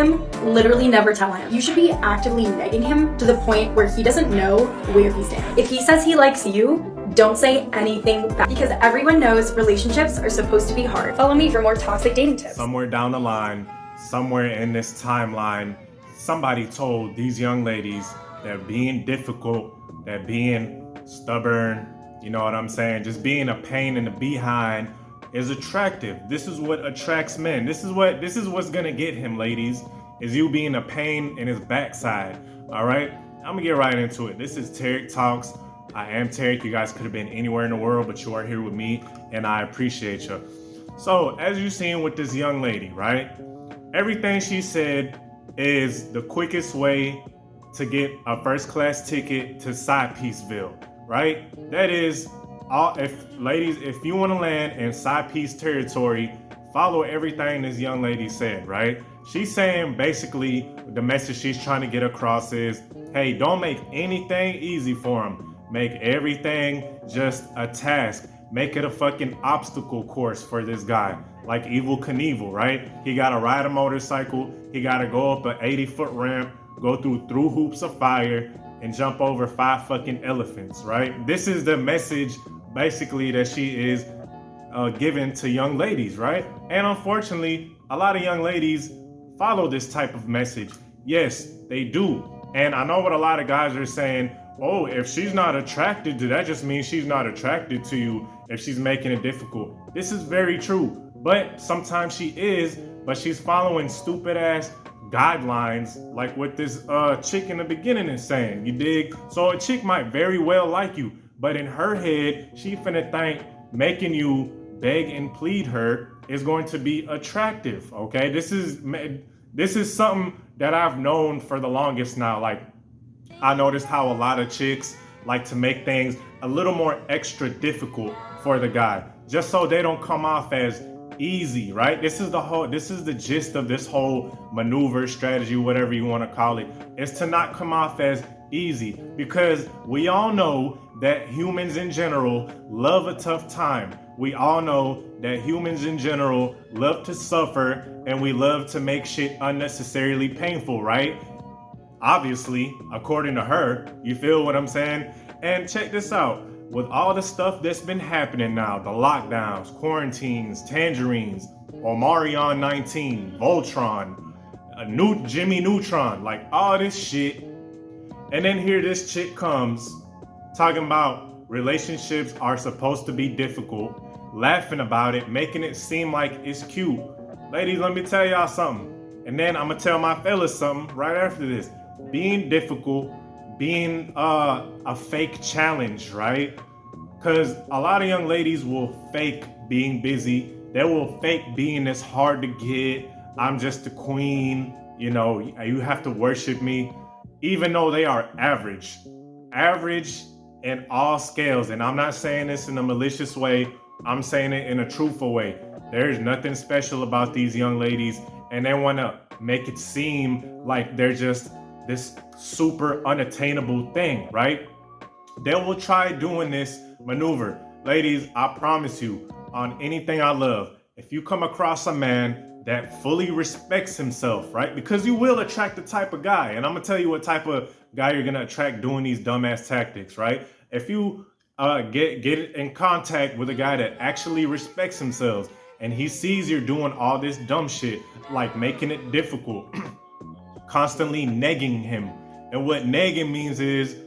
him, literally never tell him. You should be actively negging him to the point where he doesn't know where he stands. If he says he likes you, don't say anything back, because everyone knows relationships are supposed to be hard. Follow me for more toxic dating tips. Somewhere down the line, somewhere in this timeline, somebody told these young ladies that being difficult, that being stubborn, you know what I'm saying, just being a pain in the behind is attractive. This is what attracts men. This is what's gonna get him, ladies, is you being a pain in his backside. All right, I'm gonna get right into it. This is Tarik Talks. I am Tarik. You guys could have been anywhere in the world, but you are here with me, and I appreciate you. So, as you've seen with this young lady, right? Everything she said is the quickest way to get a first-class ticket to Side Pieceville, right? That is all. If you want to land in Side Piece territory, follow everything this young lady said, right? She's saying basically the message she's trying to get across is, hey, don't make anything easy for him. Make everything just a task. Make it a fucking obstacle course for this guy. Like Evel Knievel, right? He gotta ride a motorcycle. He gotta go up an 80-foot ramp, go through hoops of fire, and jump over 5 fucking elephants, right? This is the message basically that she is given to young ladies, right? And unfortunately, a lot of young ladies follow this type of message. Yes, they do. And I know what a lot of guys are saying, oh, if she's not attracted to that, just means she's not attracted to you if she's making it difficult. This is very true, but sometimes she is, but she's following stupid ass guidelines like what this chick in the beginning is saying, you dig? So a chick might very well like you, but in her head, she finna think making you beg and plead her is going to be attractive, okay? This is something that I've known for the longest now. Like, I noticed how a lot of chicks like to make things a little more extra difficult for the guy, just so they don't come off as easy, right? This is the gist of this whole maneuver, strategy, whatever you want to call it, is to not come off as easy, because we all know that humans in general love a tough time. We all know that humans in general love to suffer, and we love to make shit unnecessarily painful, right? Obviously, according to her, you feel what I'm saying? And check this out. With all the stuff that's been happening now, the lockdowns, quarantines, tangerines, Omarion 19, Voltron, a new Jimmy Neutron, like all this shit. And then here this chick comes talking about relationships are supposed to be difficult, laughing about it, making it seem like it's cute. Ladies, let me tell y'all something. And then I'm gonna tell my fellas something right after this. Being difficult, being a fake challenge, right? Because a lot of young ladies will fake being busy. They will fake being this hard to get. I'm just the queen, you know, you have to worship me. Even though they are average in all scales. And I'm not saying this in a malicious way. I'm saying it in a truthful way. There's nothing special about these young ladies, and they want to make it seem like they're just this super unattainable thing, right? They will try doing this maneuver. Ladies, I promise you, on anything I love, if you come across a man that fully respects himself, right? Because you will attract the type of guy, and I'm gonna tell you what type of guy you're gonna attract doing these dumbass tactics, right? If you get in contact with a guy that actually respects himself, and he sees you're doing all this dumb shit, like making it difficult, constantly negging him. And what negging means is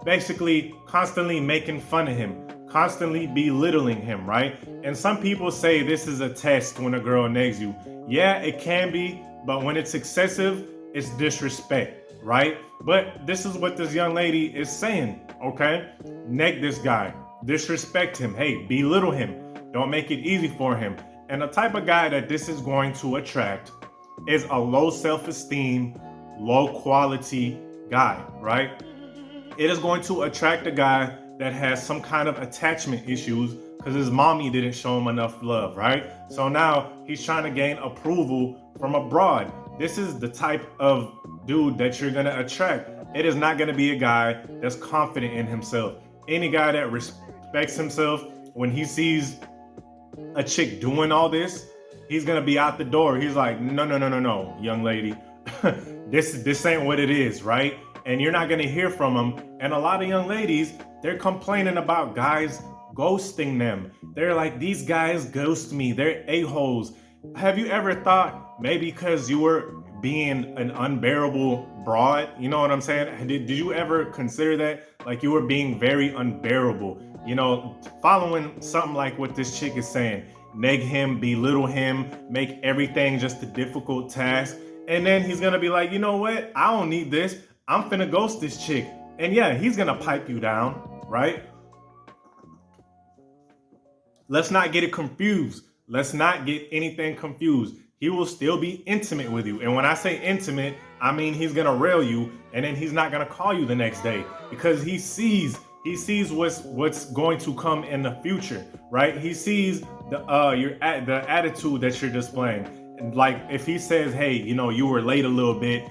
basically constantly making fun of him, constantly belittling him, right? And some people say this is a test when a girl negs you. Yeah, it can be, but when it's excessive, it's disrespect, right? But this is what this young lady is saying, okay? Neg this guy, disrespect him, hey, belittle him, don't make it easy for him. And the type of guy that this is going to attract is a low self-esteem, low quality guy, right? It is going to attract a guy that has some kind of attachment issues because his mommy didn't show him enough love, right? So now he's trying to gain approval from abroad. This is the type of dude that you're gonna attract. It is not gonna be a guy that's confident in himself. Any guy that respects himself, when he sees a chick doing all this, he's gonna be out the door. He's like, no, young lady. this ain't what it is, right? And you're not gonna hear from them. And a lot of young ladies, they're complaining about guys ghosting them. They're like, these guys ghost me, they're a-holes. Have you ever thought maybe because you were being an unbearable broad, you know what I'm saying? Did you ever consider that? Like you were being very unbearable, you know, following something like what this chick is saying, neg him, belittle him, make everything just a difficult task. And then he's gonna be like, you know what? I don't need this. I'm finna ghost this chick. And yeah, he's gonna pipe you down, right? Let's not get it confused. Let's not get anything confused. He will still be intimate with you. And when I say intimate, I mean he's gonna rail you and then he's not gonna call you the next day because he sees what's going to come in the future, right? He sees the attitude that you're displaying. And like if he says, hey, you know, you were late a little bit,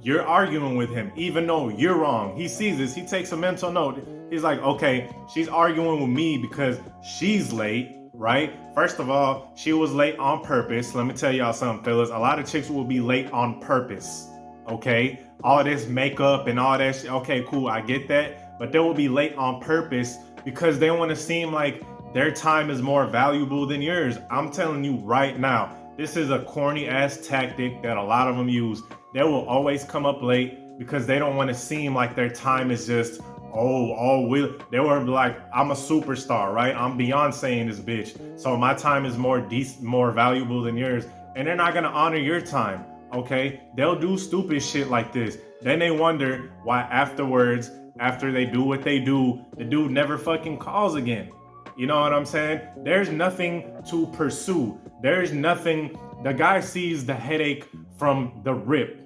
you're arguing with him, even though you're wrong. He sees this, he takes a mental note. He's like, okay, she's arguing with me because she's late, right? First of all, she was late on purpose. Let me tell y'all something, fellas. A lot of chicks will be late on purpose, okay? All this makeup and all that shit. Okay, cool, I get that. But they will be late on purpose because they want to seem like their time is more valuable than yours. I'm telling you right now, this is a corny ass tactic that a lot of them use. They will always come up late because they don't want to seem like their time is just, they were like, I'm a superstar, right? I'm Beyonce in this bitch. So my time is more valuable than yours. And they're not going to honor your time, okay? They'll do stupid shit like this. Then they wonder why afterwards, after they do what they do, the dude never fucking calls again. You know what I'm saying? There's nothing to pursue. There's nothing. The guy sees the headache from the rip,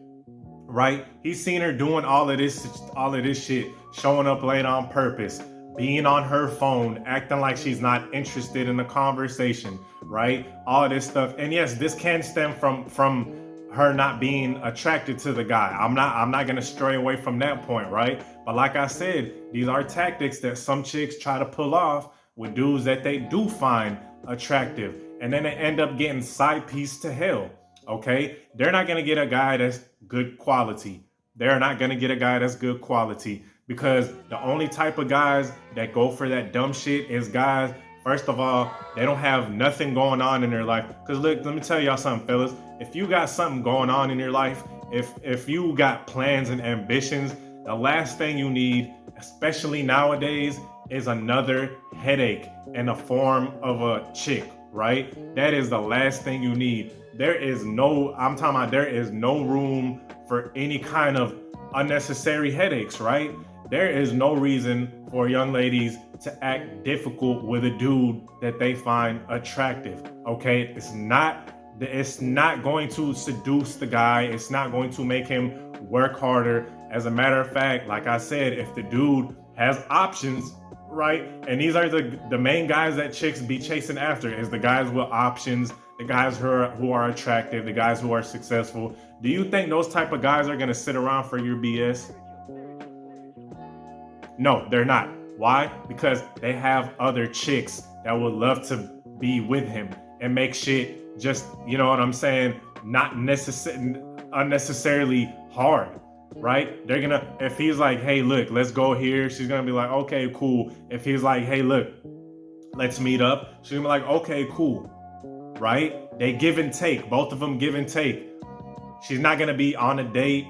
right? He's seen her doing all of this shit, showing up late on purpose, being on her phone, acting like she's not interested in the conversation, right? All of this stuff. And yes, this can stem from her not being attracted to the guy. I'm not gonna stray away from that point, right? But like I said, these are tactics that some chicks try to pull off with dudes that they do find attractive. And then they end up getting side piece to hell, okay? They're not gonna get a guy that's good quality. They're not gonna get a guy that's good quality because the only type of guys that go for that dumb shit is guys, first of all, they don't have nothing going on in their life. Because look, let me tell y'all something, fellas. If you got something going on in your life, if you got plans and ambitions, the last thing you need, especially nowadays, is another headache in the form of a chick, right? That is the last thing you need. There is no room for any kind of unnecessary headaches, right? There is no reason for young ladies to act difficult with a dude that they find attractive, okay? It's not going to seduce the guy. It's not going to make him work harder. As a matter of fact, like I said, if the dude has options, right? And these are the main guys that chicks be chasing after is the guys with options, the guys who are attractive, the guys who are successful. Do you think those type of guys are gonna sit around for your BS? No, they're not. Why? Because they have other chicks that would love to be with him and make shit just, you know what I'm saying, not unnecessarily hard. Right? They're gonna, if he's like, hey, look, let's go here, she's gonna be like, okay, cool. If he's like, hey, look, let's meet up, she's gonna be like, okay, cool. Right? They give and take. Both of them give and take. She's not gonna be on a date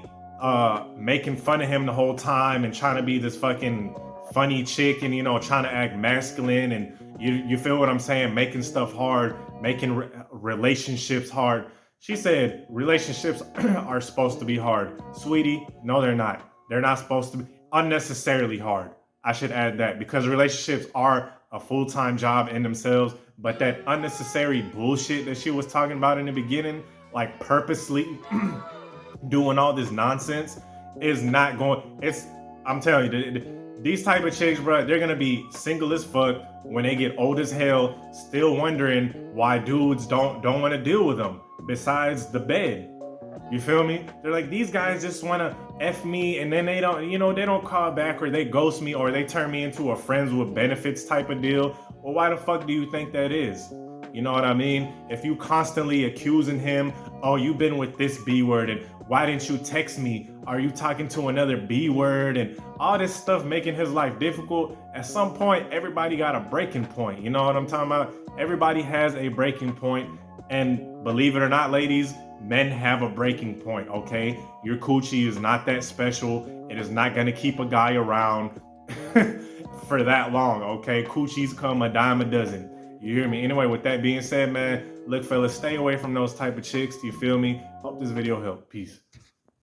making fun of him the whole time and trying to be this fucking funny chick and, you know, trying to act masculine and you feel what I'm saying, making stuff hard, making relationships hard. She said relationships are supposed to be hard. Sweetie, no, they're not. They're not supposed to be unnecessarily hard. I should add that because relationships are a full-time job in themselves, but that unnecessary bullshit that she was talking about in the beginning, like purposely doing all this nonsense is not going, I'm telling you, these type of chicks, bro, they're gonna be single as fuck when they get old as hell, still wondering why dudes don't want to deal with them besides the bed. You feel me? They're like, these guys just want to F me and then they don't, you know, they don't call back or they ghost me or they turn me into a friends with benefits type of deal. Well, why the fuck do you think that is? You know what I mean? If you constantly accusing him, oh, you've been with this B word, and why didn't you text me? Are you talking to another B word? And all this stuff making his life difficult. At some point, everybody got a breaking point. You know what I'm talking about? Everybody has a breaking point. And believe it or not, ladies, men have a breaking point, okay? Your coochie is not that special. It is not gonna keep a guy around for that long, okay? Coochies come a dime a dozen. You hear me? Anyway, with that being said, man, look, fellas, stay away from those type of chicks. Do you feel me? Hope this video helped. Peace.